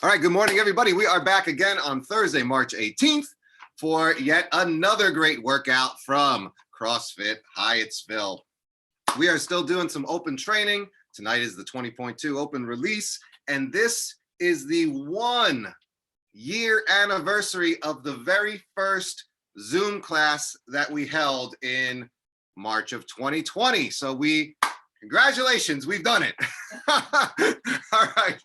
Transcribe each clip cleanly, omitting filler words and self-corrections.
All right, good morning, everybody. We are back again on Thursday, March 18th for yet another great workout from CrossFit Hyattsville. We are still doing some open training. Tonight is the 20.2 open release, and this is the 1-year anniversary of the very first Zoom class that we held in March of 2020. So congratulations, we've done it. All right,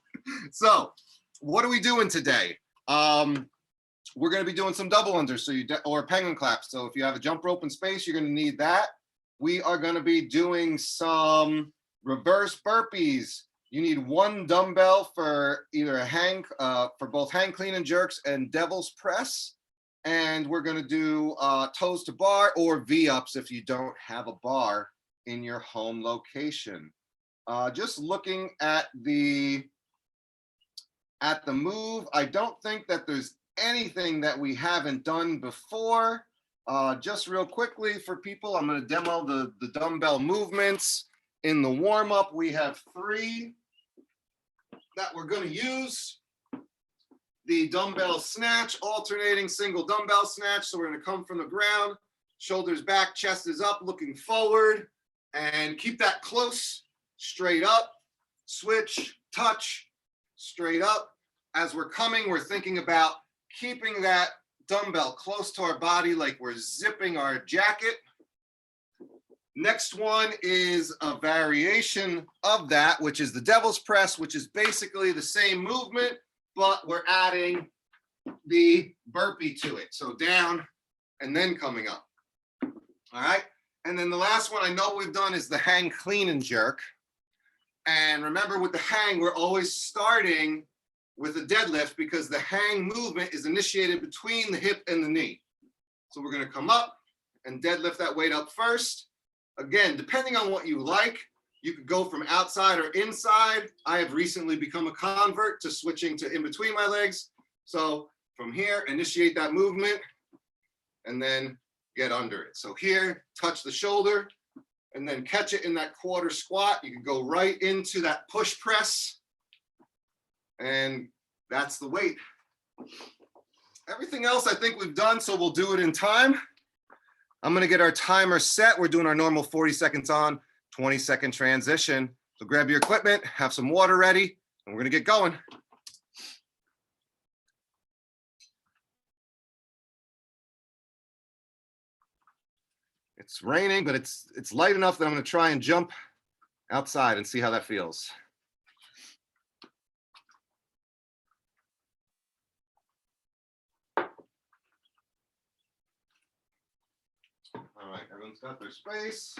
so what are we doing today? We're going to be doing some double unders, or penguin claps. So if you have a jump rope in space, you're going to need that. We are going to be doing some reverse burpees. You need one dumbbell for either for both hang clean and jerks and devil's press. And we're going to do toes to bar or V-ups if you don't have a bar in your home location. Just looking at the move, I don't think that there's anything that we haven't done before. Just real quickly for people, I'm going to demo the dumbbell movements. In the warm-up, we have 3 that we're going to use. The dumbbell snatch, alternating single dumbbell snatch. So we're going to come from the ground, shoulders back, chest is up, looking forward, and keep that close, straight up, switch, touch, straight up. As we're coming, we're thinking about keeping that dumbbell close to our body like we're zipping our jacket. Next one is a variation of that, which is the devil's press, which is basically the same movement, but we're adding the burpee to it. So down and then coming up. All right. And then the last one I know we've done is the hang clean and jerk. And remember, with the hang, we're always starting with a deadlift because the hang movement is initiated between the hip and the knee. So we're going to come up and deadlift that weight up first. Again, depending on what you like, you could go from outside or inside. I have recently become a convert to switching to in between my legs. So from here, initiate that movement and then get under it. So here, touch the shoulder, and then catch it in that quarter squat. You can go right into that push press, and that's the weight. Everything else I think we've done, so we'll do it in time. I'm gonna get our timer set. We're doing our normal 40 seconds on, 20-second transition. So grab your equipment, have some water ready, and we're gonna get going. It's raining, but it's light enough that I'm going to try and jump outside and see how that feels. All right, everyone's got their space.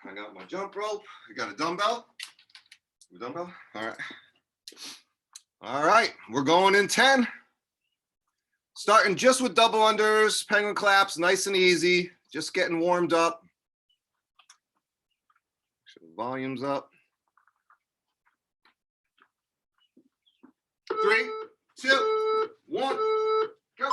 I got my jump rope. I got a dumbbell. All right. All right, we're going in 10. Starting just with double unders, penguin claps, nice and easy, just getting warmed up. Make sure the volume's up. 3, 2, 1, go.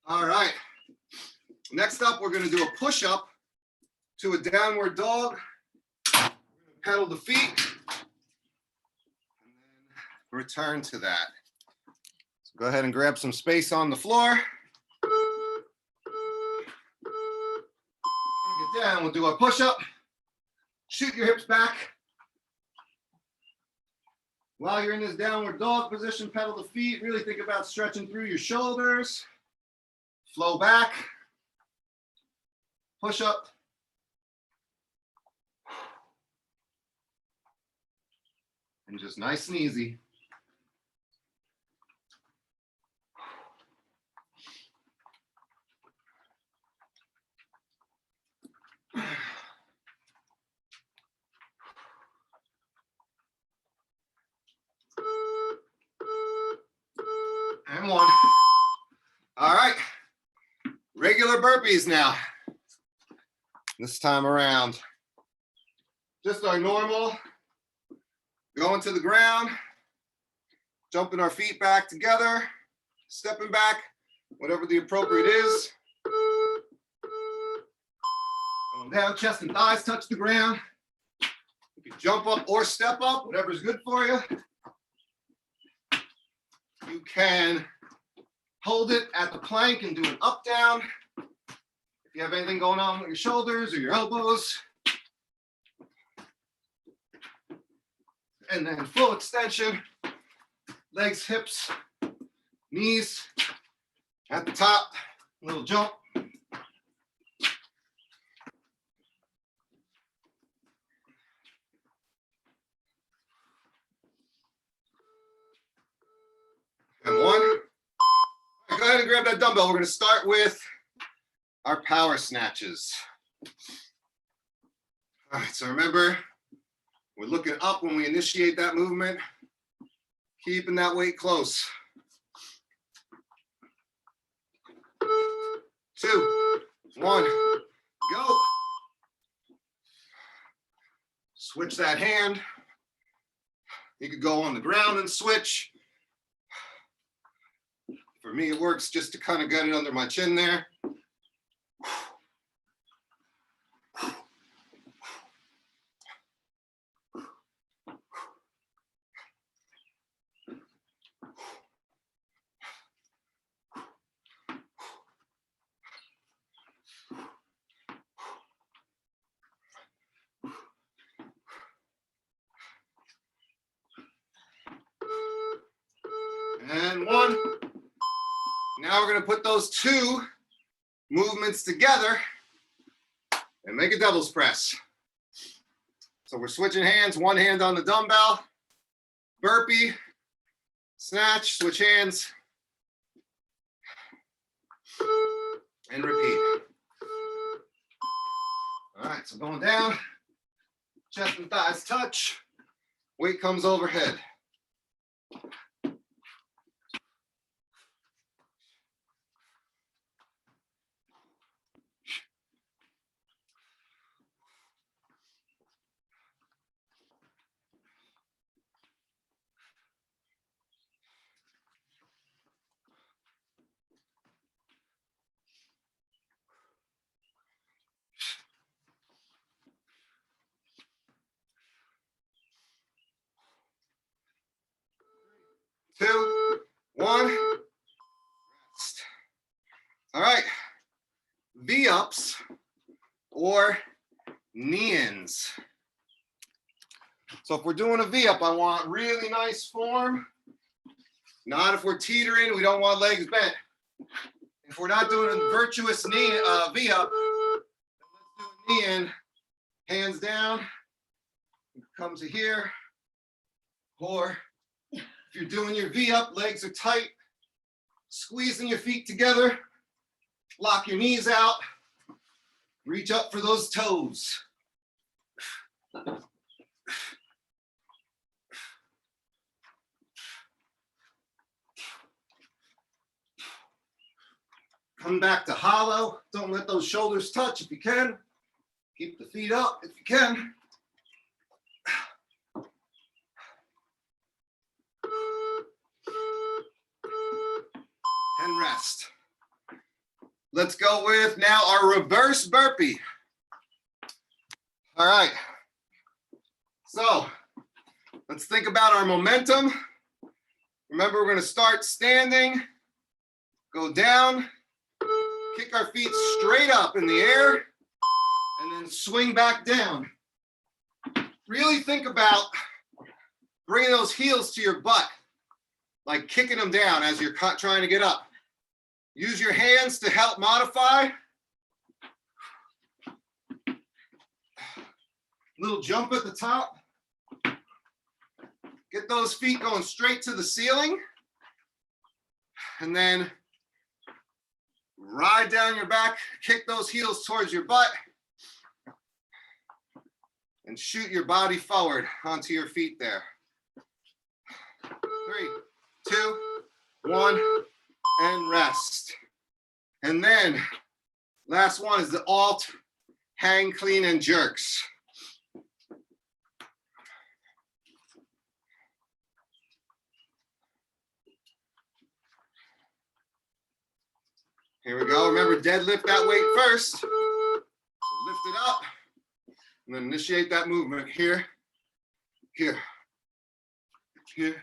All right, next up, we're going to do a push-up to a downward dog. Pedal the feet, and then return to that. So go ahead and grab some space on the floor. Get down, we'll do a push-up. Shoot your hips back. While you're in this downward dog position, pedal the feet. Really think about stretching through your shoulders. Flow back, push up, and just nice and easy. Regular burpees now. This time around. Just our normal, going to the ground, jumping our feet back together, stepping back, whatever the appropriate is. Going down, chest and thighs touch the ground. You can jump up or step up, whatever's good for you. You can hold it at the plank and do an up down. If you have anything going on with your shoulders or your elbows. And then full extension, legs, hips, knees at the top, little jump. And one. Go ahead and grab that dumbbell. We're going to start with our power snatches. All right, so remember, we're looking up when we initiate that movement, keeping that weight close. 2, 1, go. Switch that hand. You could go on the ground and switch. For me, it works just to kind of get it under my chin there. And 1. Now we're going to put those 2 movements together and make a devil's press. So we're switching hands, one hand on the dumbbell, burpee, snatch, switch hands, and repeat. All right, so going down, chest and thighs touch, weight comes overhead. Two, one, rest. All right, V-ups or knee-ins. So if we're doing a V-up, I want really nice form. Not if we're teetering, we don't want legs bent. If we're not doing a virtuous knee V-up, let's do a knee-in, hands down, come to here, or if you're doing your V-up, legs are tight, squeezing your feet together, lock your knees out, reach up for those toes. Come back to hollow. Don't let those shoulders touch if you can. Keep the feet up if you can. And rest. Let's go with now our reverse burpee. All right. So let's think about our momentum. Remember, we're going to start standing, go down, kick our feet straight up in the air, and then swing back down. Really think about bringing those heels to your butt, like kicking them down as you're trying to get up. Use your hands to help modify. Little jump at the top. Get those feet going straight to the ceiling. And then ride down your back, kick those heels towards your butt, and shoot your body forward onto your feet there. 3, 2, 1, and rest. And then Last one is the alt, hang, clean, and jerks. Here we go. Remember, deadlift that weight first. So lift it up and then initiate that movement here, here, here.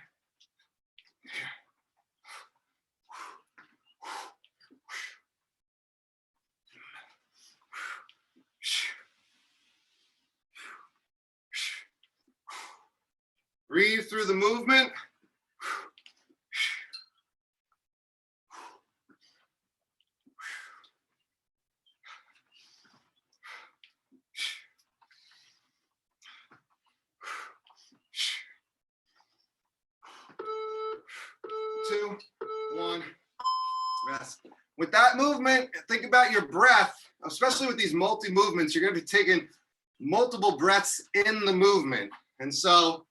Breathe through the movement. 2, 1, rest. With that movement, think about your breath, especially with these multi-movements. You're going to be taking multiple breaths in the movement. And so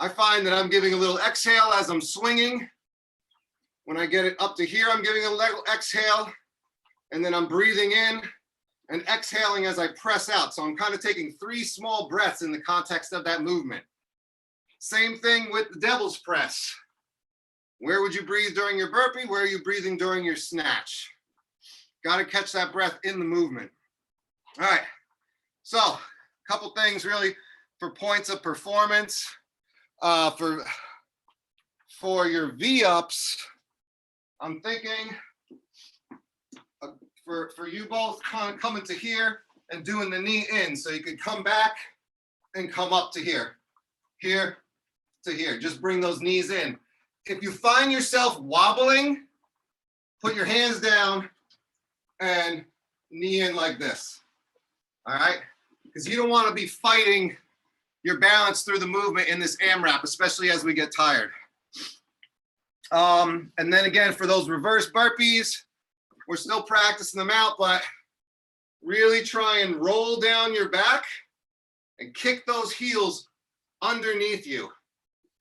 I find that I'm giving a little exhale as I'm swinging. When I get it up to here, I'm giving a little exhale, and then I'm breathing in and exhaling as I press out. So I'm kind of taking 3 small breaths in the context of that movement. Same thing with the devil's press. Where would you breathe during your burpee? Where are you breathing during your snatch? Got to catch that breath in the movement. All right, so a couple things really for points of performance. For your V-ups, I'm thinking for you both kind of coming to here and doing the knee in. So you could come back and come up to here, here to here. Just bring those knees in. If you find yourself wobbling, put your hands down and knee in like this. All right? Because you don't want to be fighting your balance through the movement in this AMRAP, especially as we get tired. And then again, for those reverse burpees, we're still practicing them out, but really try and roll down your back and kick those heels underneath you.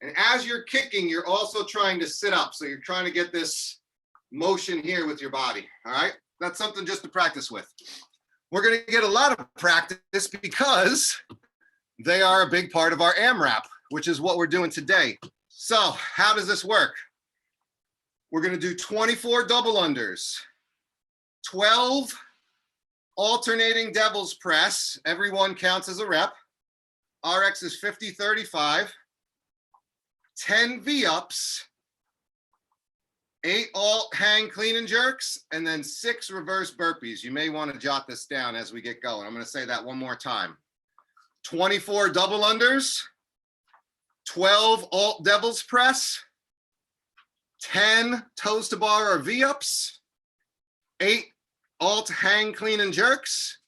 And as you're kicking, you're also trying to sit up. So you're trying to get this motion here with your body, all right? That's something just to practice with. We're gonna get a lot of practice because they are a big part of our AMRAP, which is what we're doing today. So how does this work? We're gonna do 24 double unders, 12 alternating devil's press. Every one counts as a rep. RX is 50, 35. 10 V-ups, 8 alt, hang, clean, and jerks, and then 6 reverse burpees. You may want to jot this down as we get going. I'm going to say that one more time. 24 double unders, 12 alt devil's press, 10 toes to bar or V-ups, 8 alt, hang, clean, and jerks,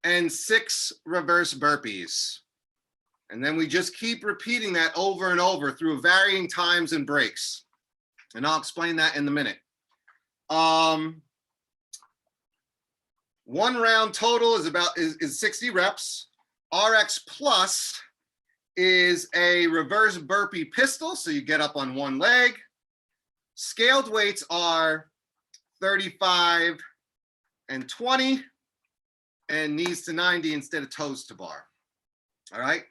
and 6 reverse burpees. And then we just keep repeating that over and over through varying times and breaks. And I'll explain that in a minute. 1 round total is 60 reps. RX plus is a reverse burpee pistol. So you get up on one leg. Scaled weights are 35 and 20 and knees to 90 instead of toes to bar. All right.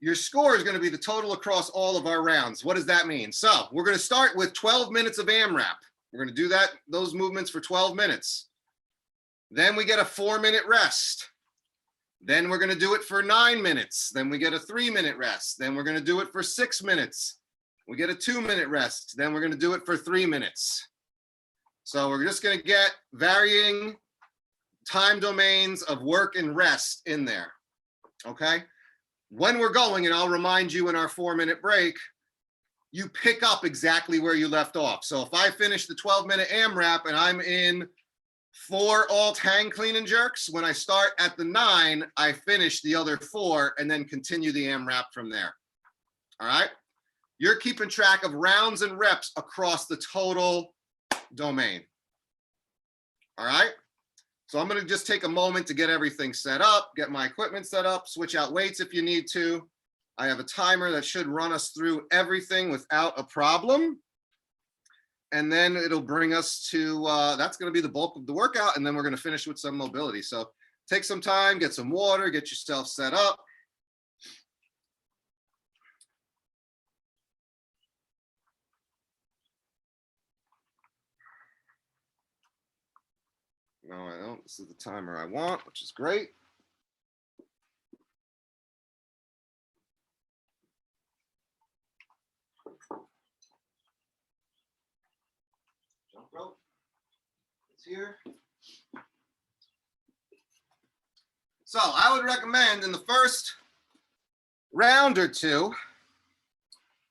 Your score is going to be the total across all of our rounds. What does that mean? So we're going to start with 12 minutes of AMRAP. We're going to do those movements for 12 minutes. Then we get a 4-minute rest. Then we're going to do it for 9 minutes. Then we get a 3-minute rest. Then we're going to do it for 6 minutes. We get a 2-minute rest. Then we're going to do it for 3 minutes. So we're just going to get varying time domains of work and rest in there. Okay? When we're going, and I'll remind you in our 4-minute break, you pick up exactly where you left off. So if I finish the 12-minute AMRAP and I'm in 4 alt, hang, clean, and jerks, when I start at the 9, I finish the other 4 and then continue the AMRAP from there. All right? You're keeping track of rounds and reps across the total domain. All right? So I'm going to just take a moment to get everything set up, get my equipment set up, switch out weights if you need to. I have a timer that should run us through everything without a problem. And then it'll bring us to, that's going to be the bulk of the workout. And then we're going to finish with some mobility. So take some time, get some water, get yourself set up. No, I don't. This is the timer I want, which is great. Jump rope. It's here. So I would recommend in the first round or two,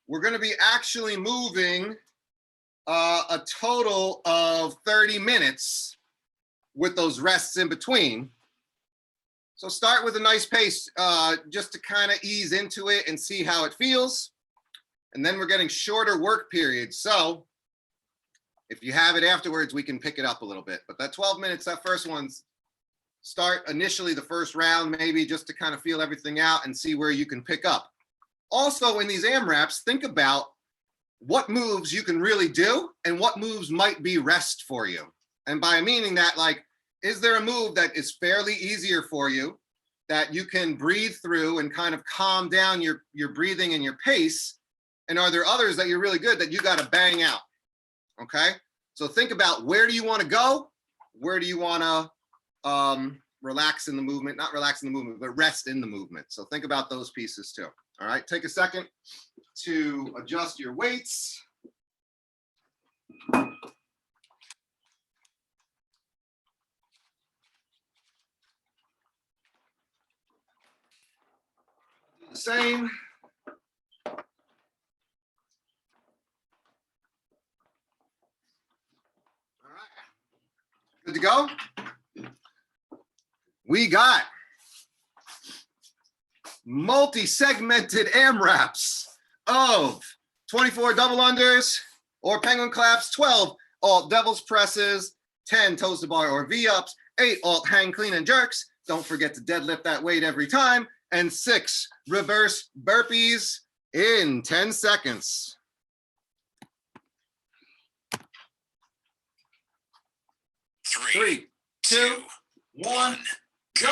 we're going to be actually moving a total of 30 minutes with those rests in between. So start with a nice pace just to kind of ease into it and see how it feels. And then we're getting shorter work periods. So if you have it afterwards, we can pick it up a little bit. But that 12 minutes, that first one's start initially the first round, maybe just to kind of feel everything out and see where you can pick up. Also in these AMRAPs, think about what moves you can really do and what moves might be rest for you. And by meaning that, like, is there a move that is fairly easier for you that you can breathe through and kind of calm down your breathing and your pace? And are there others that you're really good that you got to bang out? Okay. So think about, where do you want to go? Where do you want to relax in the movement? Not relax in the movement, but rest in the movement. So think about those pieces too. All right. Take a second to adjust your weights. Do the same. Good to go? We got multi-segmented AMRAPs of 24 double unders or penguin claps, 12 alt devil's presses, 10 toes to bar or V-ups, 8 alt hang clean and jerks. Don't forget to deadlift that weight every time. And 6 reverse burpees in 10 seconds. Three, two, one, go.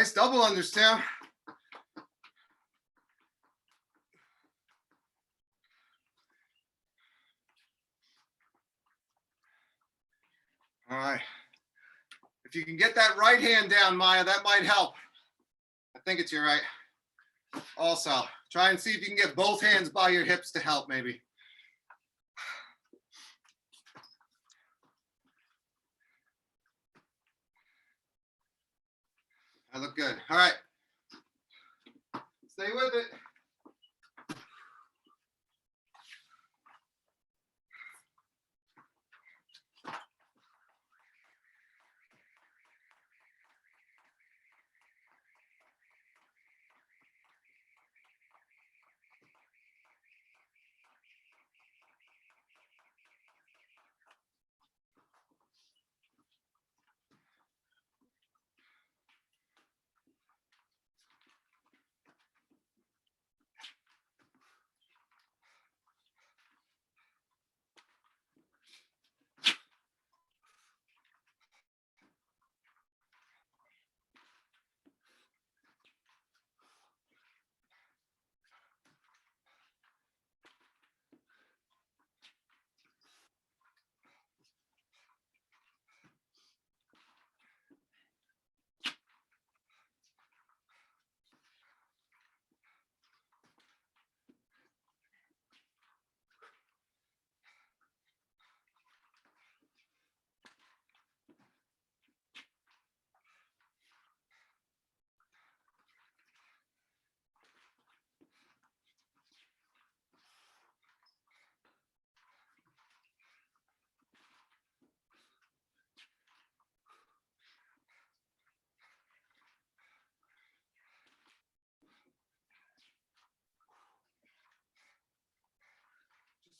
Nice double unders, Tim. All right. If you can get that right hand down, Maya, that might help. I think it's your right. Also, try and see if you can get both hands by your hips to help, maybe. I look good. All right. Stay with it.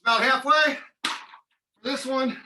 About halfway for this one.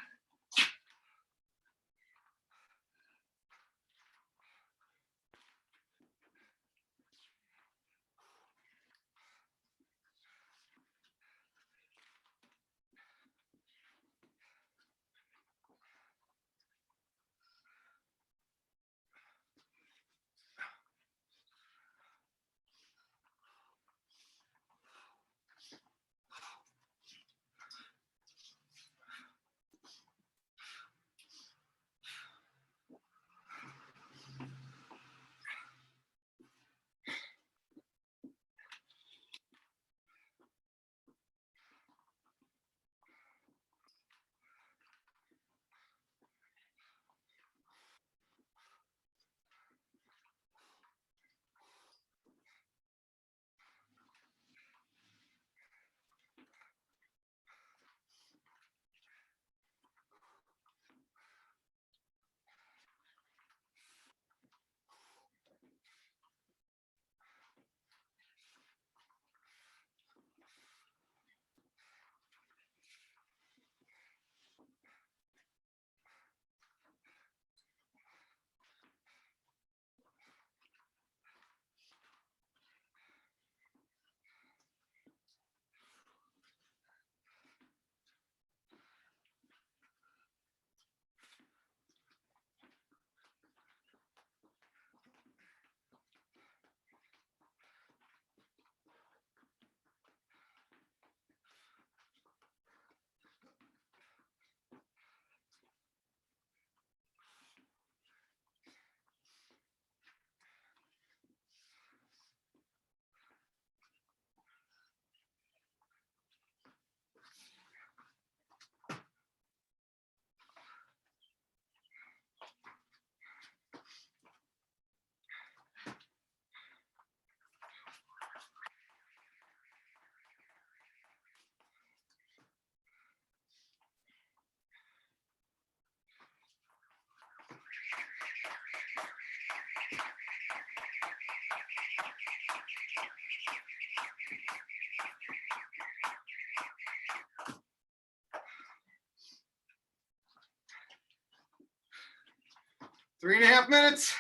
Three and a half minutes.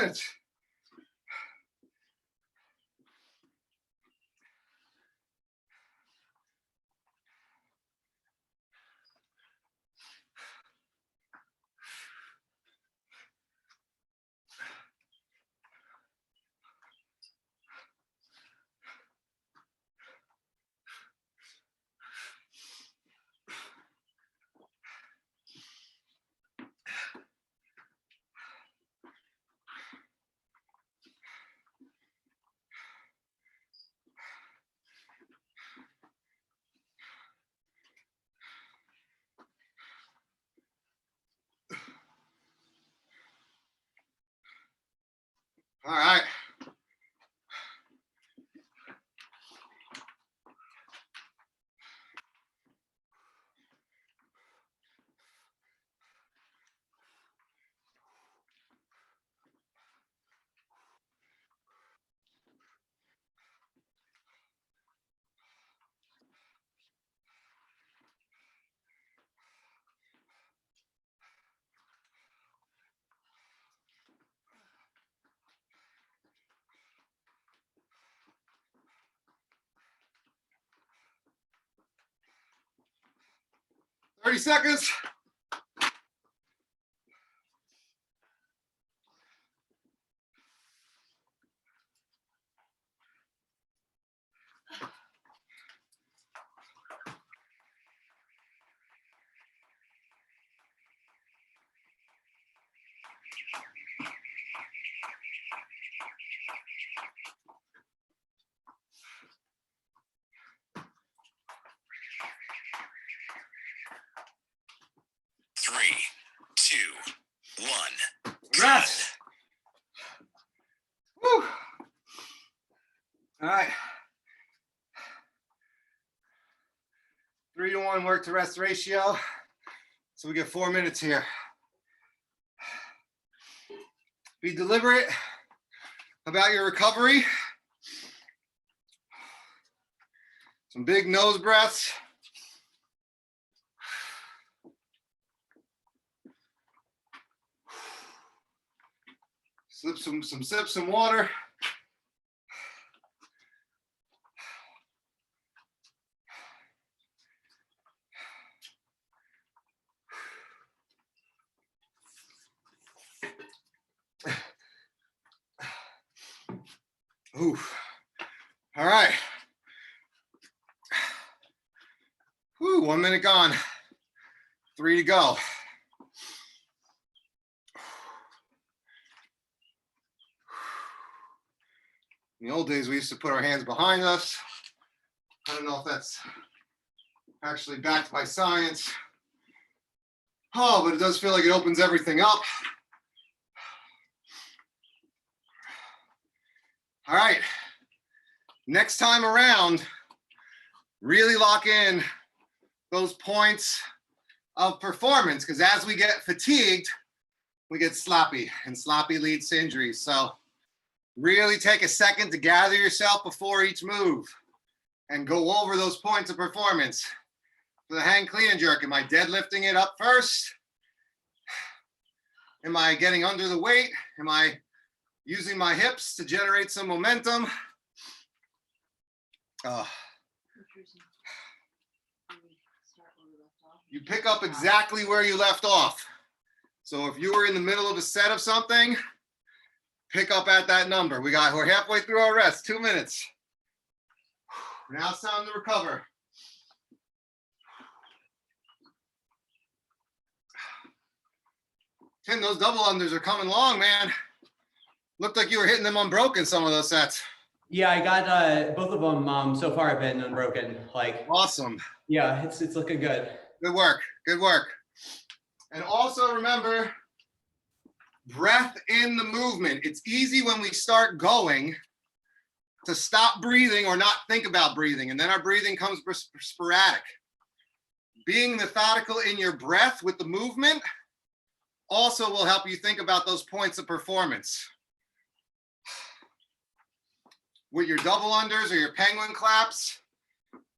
minutes. All right. Thirty seconds. Three, two, one. Rest. Woo. All right. 3-to-1 work to rest ratio. So we get 4 minutes here. Be deliberate about your recovery. Some big nose breaths. Sip some water. Ooh. All right. Whew, 1 minute gone. 3 to go. In the old days, we used to put our hands behind us. I don't know if that's actually backed by science. Oh, but it does feel like it opens everything up. All right. Next time around, really lock in those points of performance, because as we get fatigued, we get sloppy, and sloppy leads to injury. So really take a second to gather yourself before each move and go over those points of performance. For the hang clean and jerk, am I deadlifting it up first? Am I getting under the weight? Am I using my hips to generate some momentum? You pick up exactly where you left off. So if you were in the middle of a set of something, pick up at that number. We're halfway through our rest, 2 minutes. Now it's time to recover. Tim, those double unders are coming along, man. Looked like you were hitting them unbroken, some of those sets. Yeah, I got both of them so far have been unbroken. Like awesome. Yeah, it's looking good. Good work. Good work. And also remember, breath in the movement. It's easy when we start going to stop breathing or not think about breathing, and then our breathing comes sporadic. Being methodical in your breath with the movement also will help you think about those points of performance. With your double unders or your penguin claps,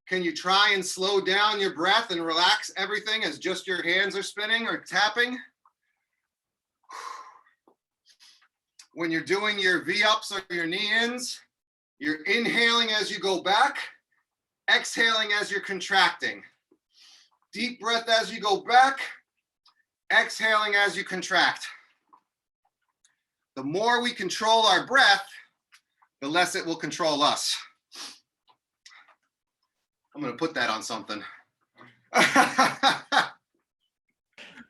can you try and slow down your breath and relax everything as just your hands are spinning or tapping? when you're doing your V-ups or your knee-ins, you're inhaling as you go back, exhaling as you're contracting. Deep breath as you go back, exhaling as you contract. The more we control our breath, the less it will control us. I'm gonna put that on something.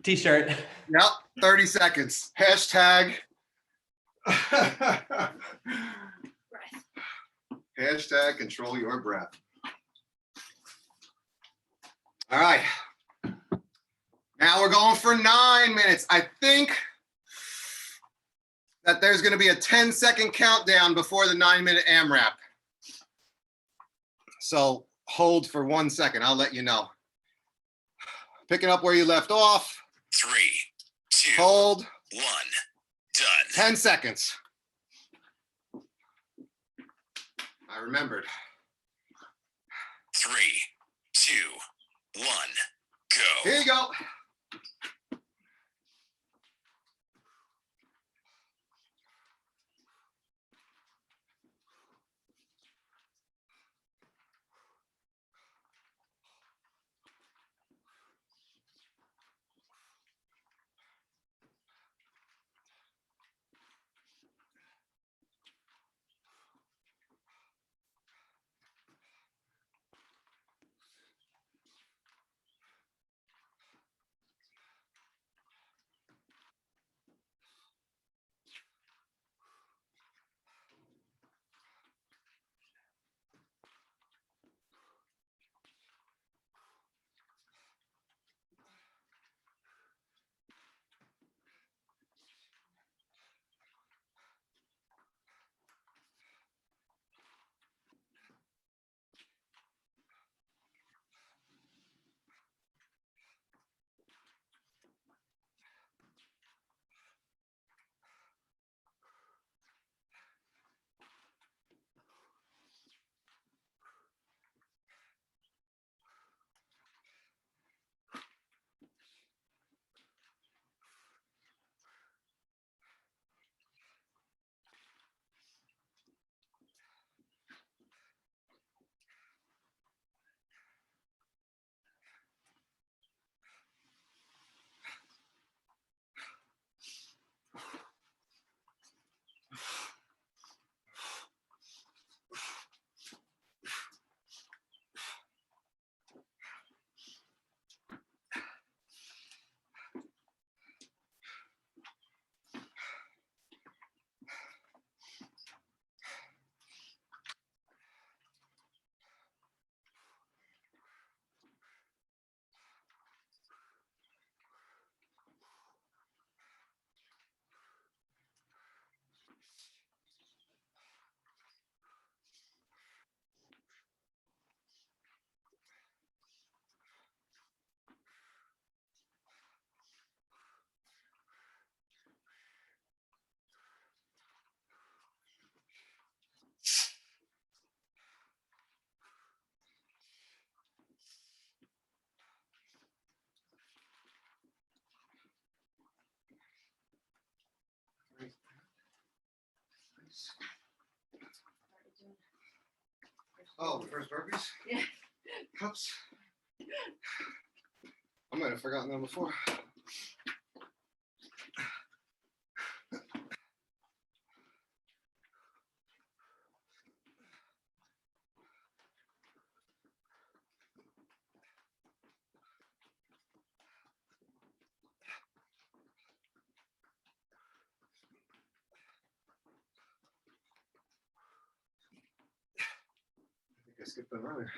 T-shirt. Yep, 30 seconds. Hashtag. Hashtag control your breath. All right. Now we're going for 9 minutes. I think that there's going to be a 10-second countdown before the 9-minute AMRAP. So hold for 1 second. I'll let you know. Picking up where you left off. 3, 2, Hold. 1. Done. 10 seconds. I remembered. 3, 2, 1. Go. Here you go. Oh, the first burpees? Yeah. Oops. I might have forgotten them before. I think I skipped them earlier.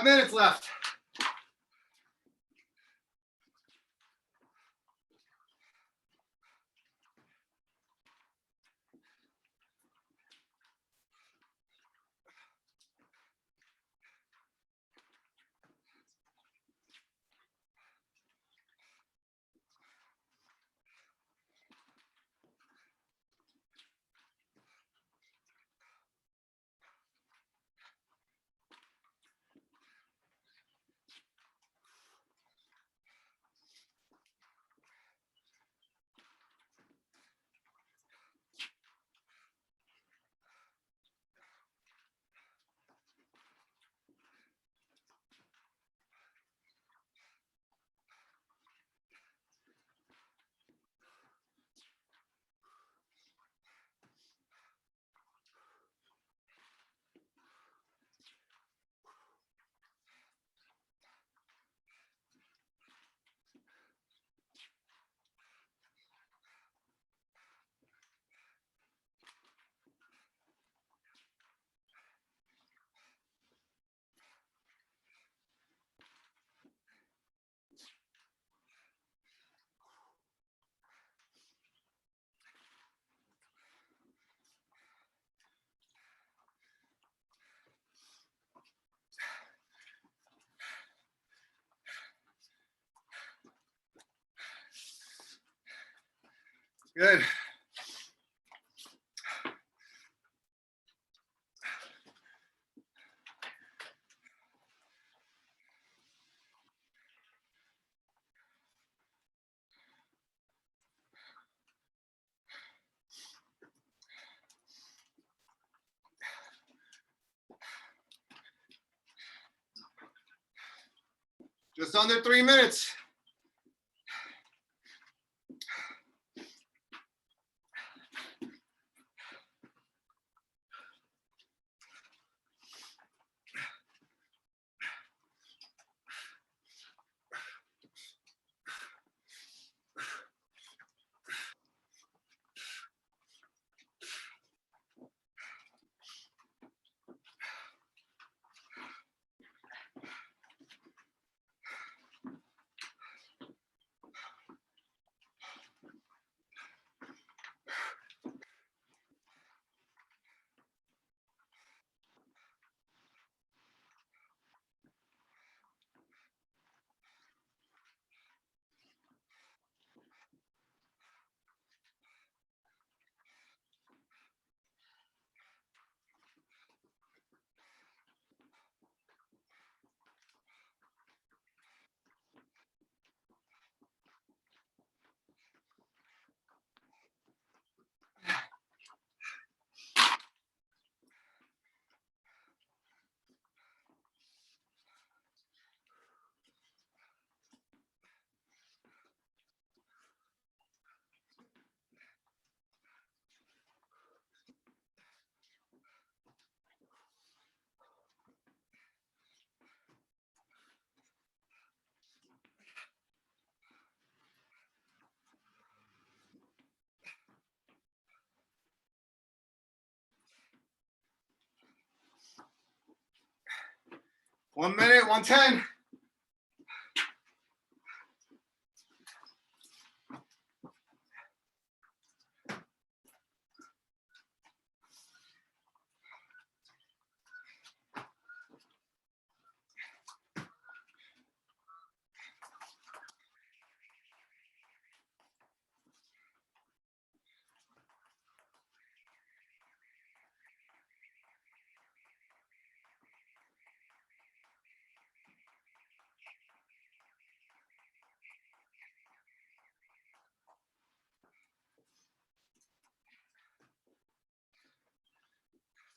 minutes left. Good. Just under 3 minutes. One minute, 110.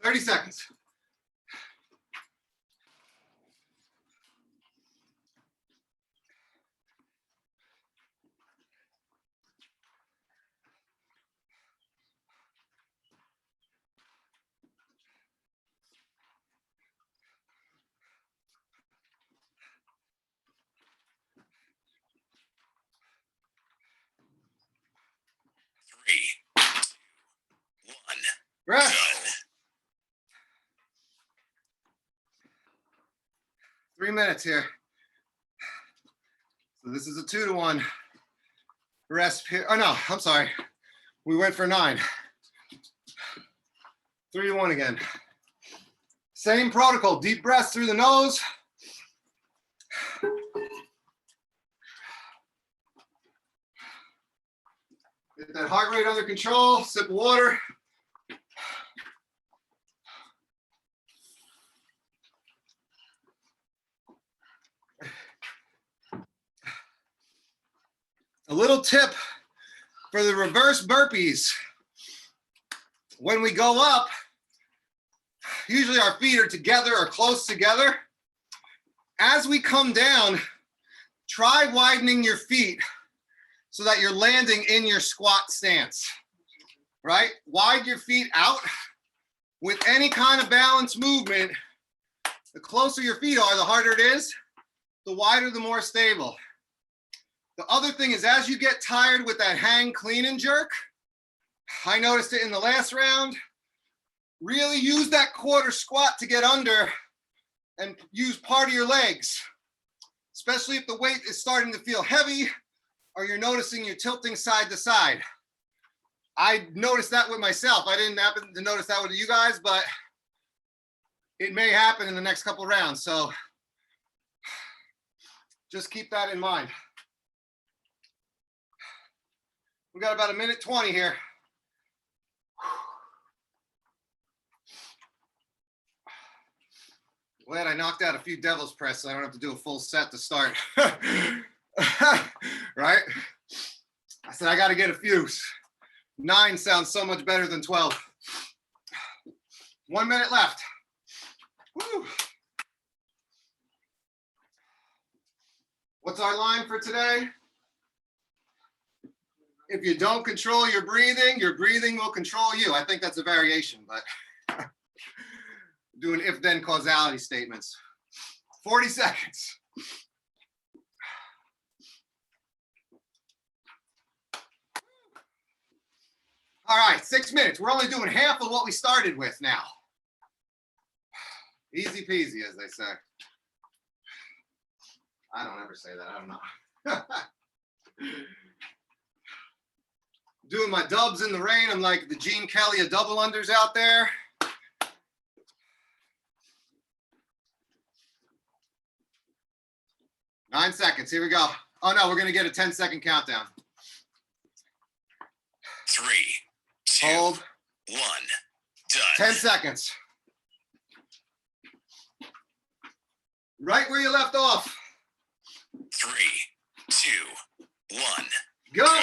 Thirty seconds. Three, two, one, Rest. go. 3 3 minutes here. So this is a 2-to-1 rest here. Oh no, I'm sorry. We went for 9. 3-to-1 again. Same protocol, deep breaths through the nose. Get that heart rate under control, sip of water. A little tip for the reverse burpees. When we go up, usually our feet are together or close together. As we come down, try widening your feet so that you're landing in your squat stance, right? Wide your feet out. With any kind of balance movement, the closer your feet are, the harder it is. The wider, the more stable. The other thing is, as you get tired with that hang, clean, and jerk, I noticed it in the last round, really use that quarter squat to get under and use part of your legs, especially if the weight is starting to feel heavy or you're noticing you're tilting side to side. I noticed that with myself. I didn't happen to notice that with you guys, but it may happen in the next couple of rounds. So just keep that in mind. We got about 1:20 here. Glad I knocked out a few devil's press so I don't have to do a full set to start. Right? I said I got to get a few. 9 sounds so much better than 12. 1 minute left. Woo. What's our line for today? If you don't control your breathing will control you. I think that's a variation, but doing if-then causality statements. 40 seconds. All right, 6 minutes. We're only doing half of what we started with now. Easy peasy, as they say. I don't ever say that, I don't know. Doing my dubs in the rain. I'm like the Gene Kelly of double unders out there. Nine seconds. Here we go. Oh no, we're gonna get a 10-second countdown. 3, 2, Hold. 1, done. 10 seconds. Right where you left off. 3, 2, 1, Go. go.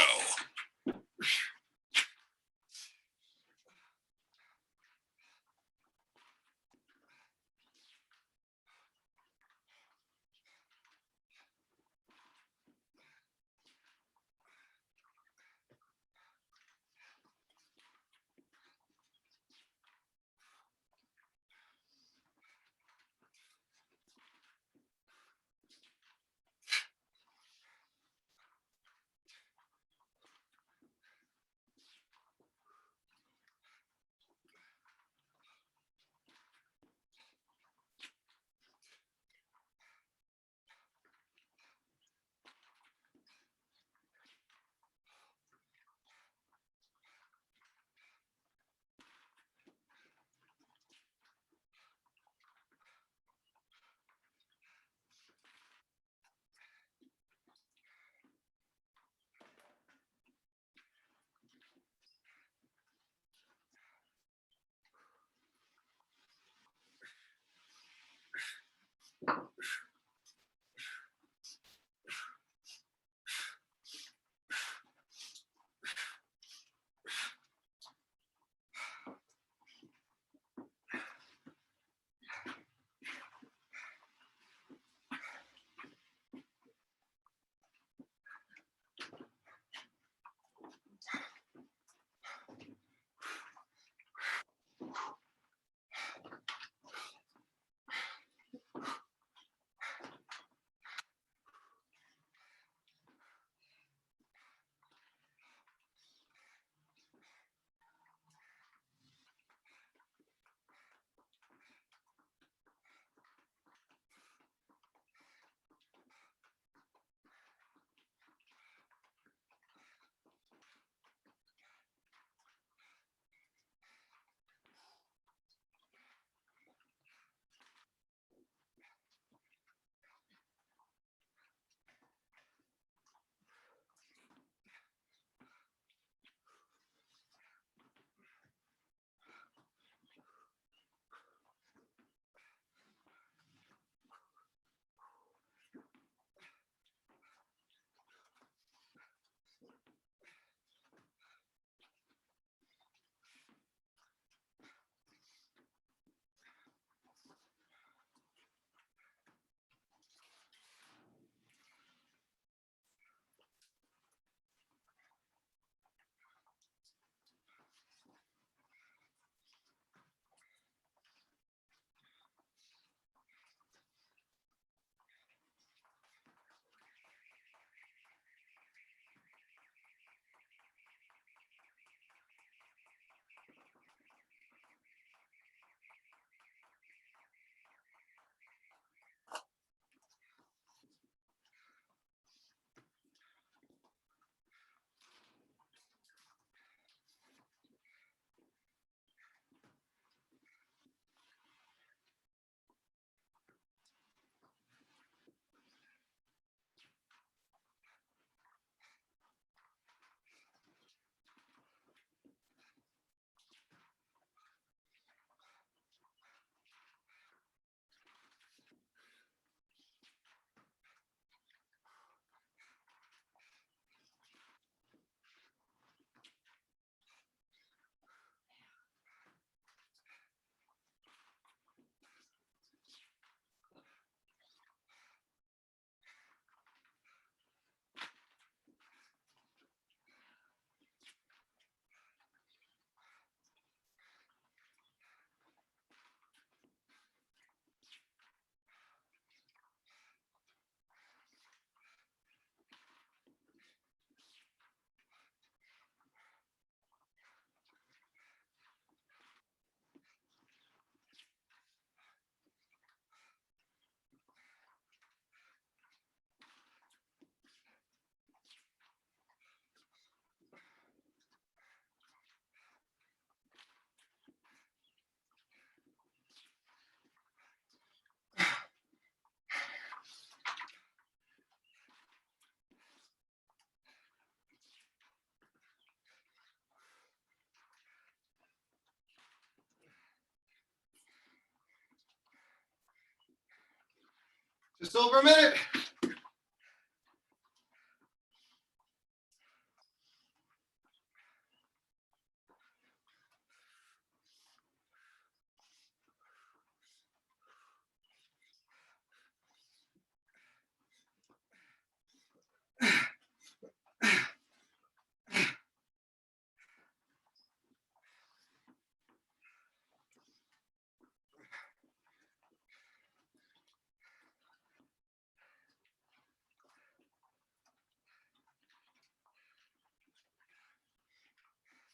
Just over a minute.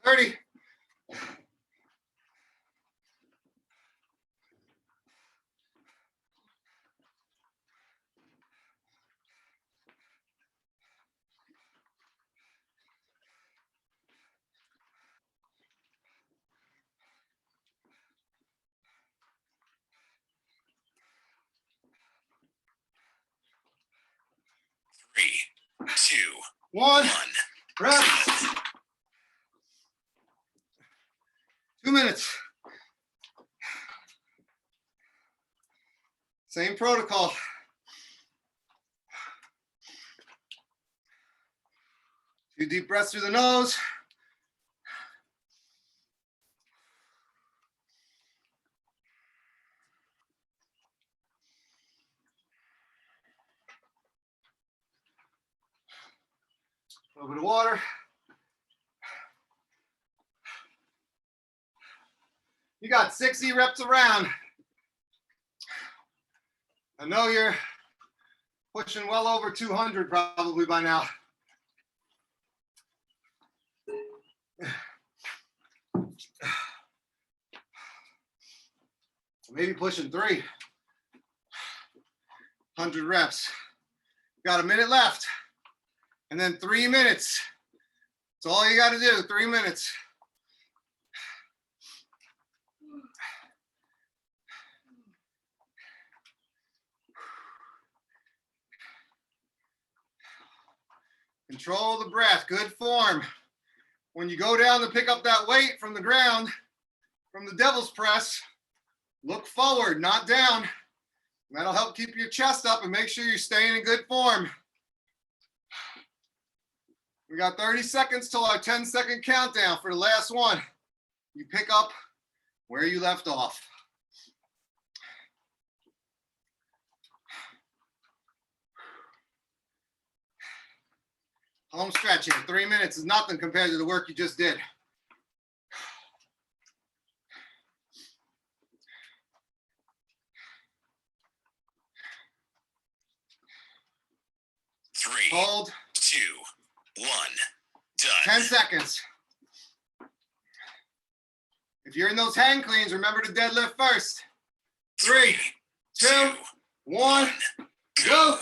Thirty. Three, two, One. one. Rest. 2 minutes. Same protocol. Few deep breaths through the nose. A little bit of water. You got 60 reps around. I know you're pushing well over 200 probably by now. Maybe pushing 300 reps. Got a minute left. And then 3 minutes. That's all you got to do, 3 minutes. Control the breath, good form. When you go down to pick up that weight from the ground, from the devil's press, look forward, not down. That'll help keep your chest up and make sure you're staying in good form. We got 30 seconds till our 10-second countdown for the last one. You pick up where you left off. Home stretch here. 3 minutes is nothing compared to the work you just did. Three, Hold. 2, 1. Done. 10 seconds. If you're in those hang cleans, remember to deadlift first. 3, 2, 1, go.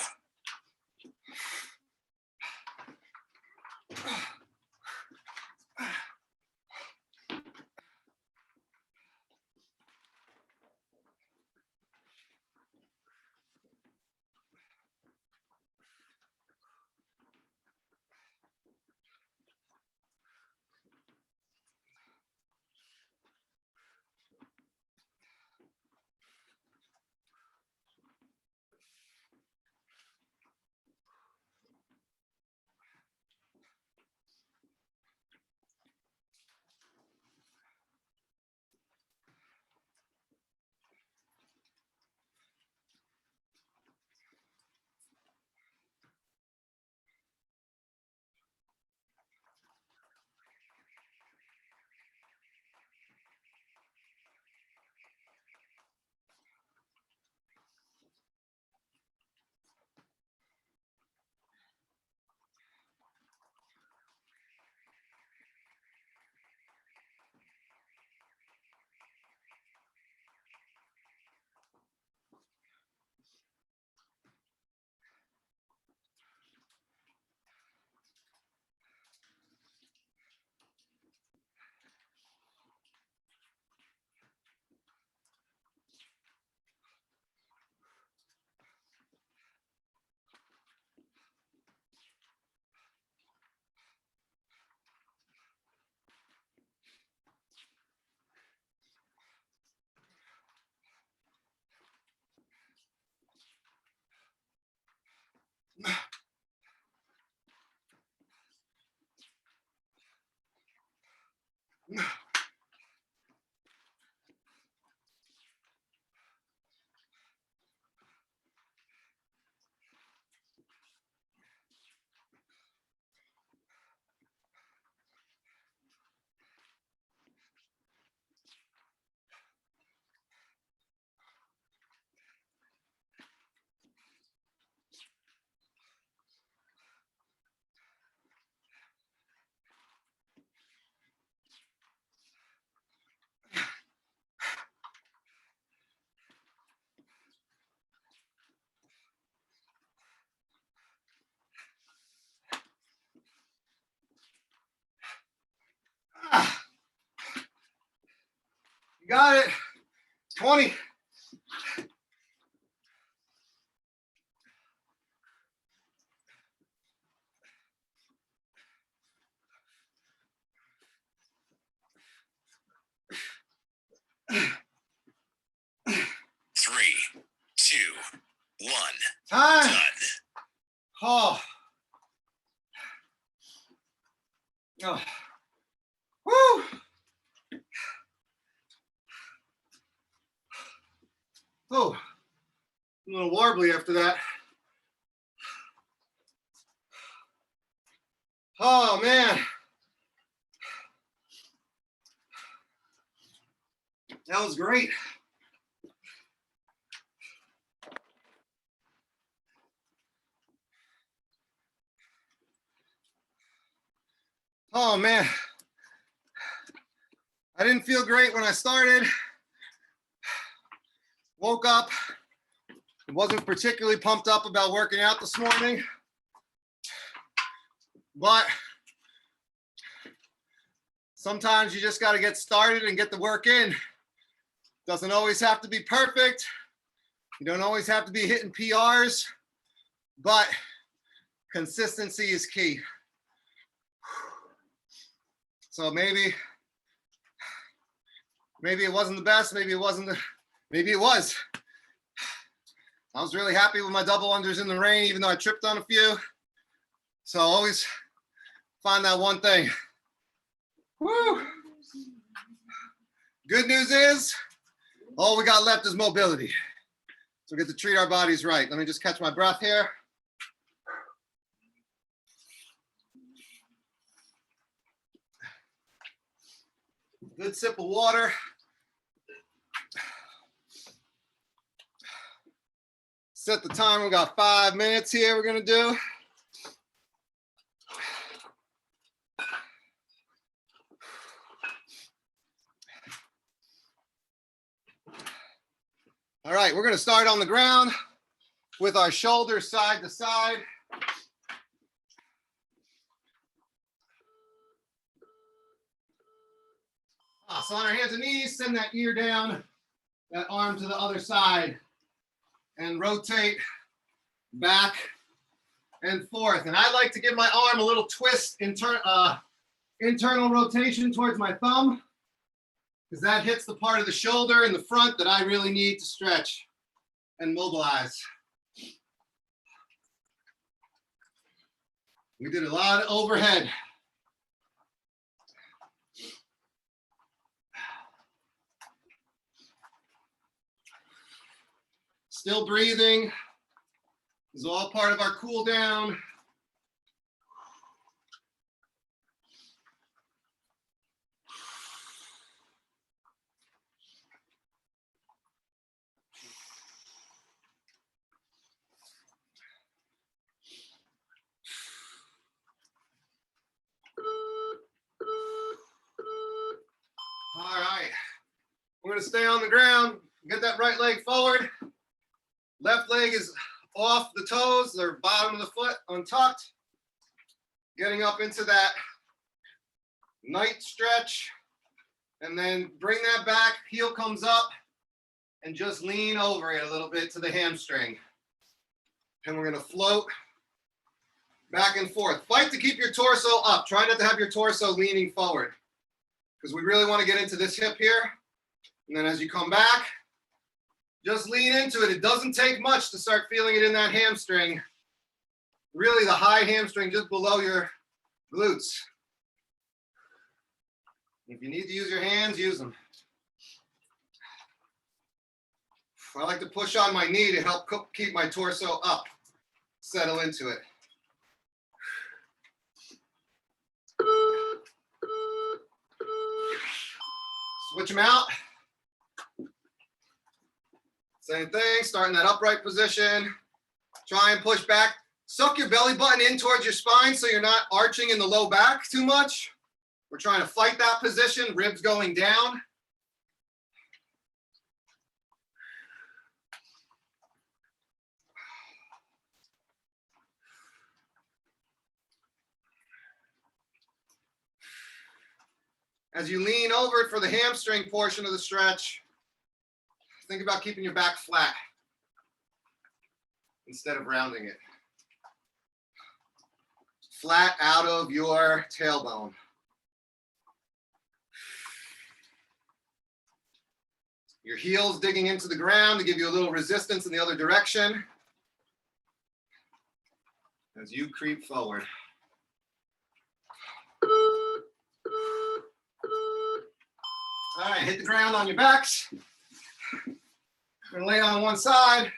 Got it. 20. Three, two, one. Time. Done. Oh. Oh. Woo. Oh, a little warbly after that. Oh, man. That was great. Oh, man. I didn't feel great when I started. Woke up. Wasn't particularly pumped up about working out this morning. But sometimes you just got to get started and get the work in. Doesn't always have to be perfect. You don't always have to be hitting PRs, but consistency is key. So maybe it wasn't the best, maybe it was. I was really happy with my double unders in the rain, even though I tripped on a few. So always find that one thing. Woo! Good news is, all we got left is mobility. So we get to treat our bodies right. Let me just catch my breath here. Good sip of water. Set the timer. We got 5 minutes here we're gonna do. All right, we're gonna start on the ground with our shoulders side to side. So on our hands and knees, send that ear down, that arm to the other side, and rotate back and forth. And I like to give my arm a little twist, internal rotation towards my thumb, because that hits the part of the shoulder in the front that I really need to stretch and mobilize. We did a lot of overhead. Still breathing. This is all part of our cool down. All right, we're gonna stay on the ground, get that right leg forward. Left leg is off the toes, or bottom of the foot untucked. Getting up into that night stretch, and then bring that back, heel comes up, and just lean over it a little bit to the hamstring. And we're gonna float back and forth. Fight to keep your torso up. Try not to have your torso leaning forward, because we really want to get into this hip here. And then as you come back, just lean into it. It doesn't take much to start feeling it in that hamstring. Really the high hamstring just below your glutes. If you need to use your hands, use them. I like to push on my knee to help keep my torso up. Settle into it. Switch them out. Same thing, start in that upright position. Try and push back. Suck your belly button in towards your spine so you're not arching in the low back too much. We're trying to fight that position, ribs going down. As you lean over for the hamstring portion of the stretch, think about keeping your back flat instead of rounding it. Flat out of your tailbone. Your heels digging into the ground to give you a little resistance in the other direction as you creep forward. All right, hit the ground on your backs. We're gonna lay on one side,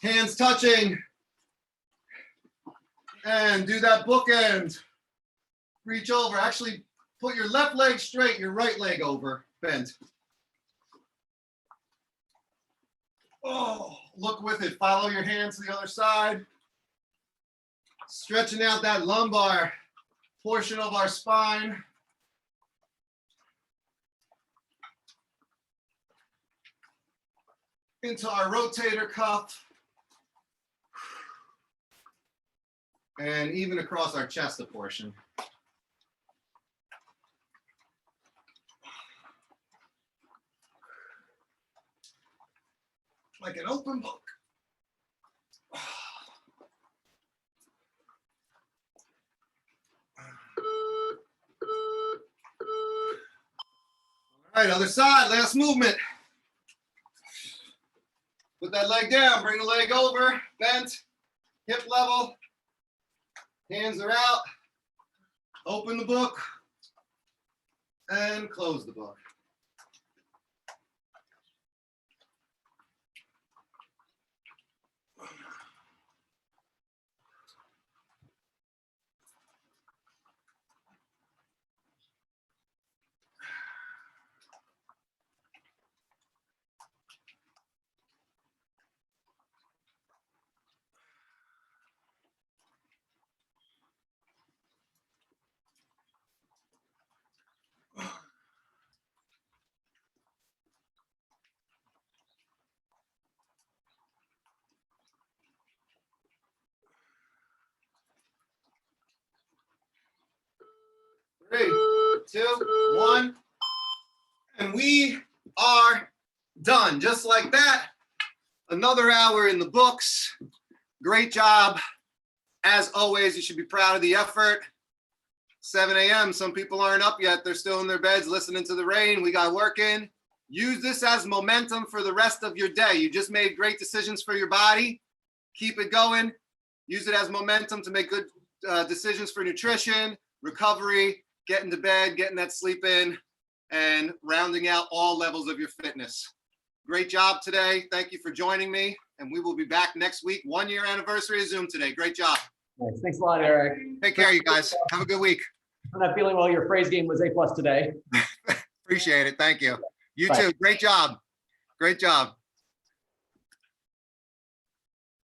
hands touching, and do that bookend. Reach over, actually put your left leg straight, your right leg over, bent. Oh, look with it, follow your hands to the other side. Stretching out that lumbar portion of our spine. Into our rotator cuff. And even across our chest portion. Like an open book. All right, other side, last movement. Put that leg down, bring the leg over, bent, hip level. Hands are out. Open the book and close the book. Three, two, one, and we are done. Just like that, another hour in the books. Great job. As always, you should be proud of the effort. 7 a.m., some people aren't up yet. They're still in their beds listening to the rain. We got work in. Use this as momentum for the rest of your day. You just made great decisions for your body. Keep it going. Use it as momentum to make good decisions for nutrition, recovery, getting to bed, getting that sleep in, and rounding out all levels of your fitness. Great job today. Thank you for joining me. And we will be back next week. 1 year anniversary of Zoom today. Great job. Nice. Thanks a lot, Eric. Take care, you guys. Have a good week. I'm not feeling well. Your phrase game was A+ today. Appreciate it. Thank you. You Bye. too. Great job. Great job.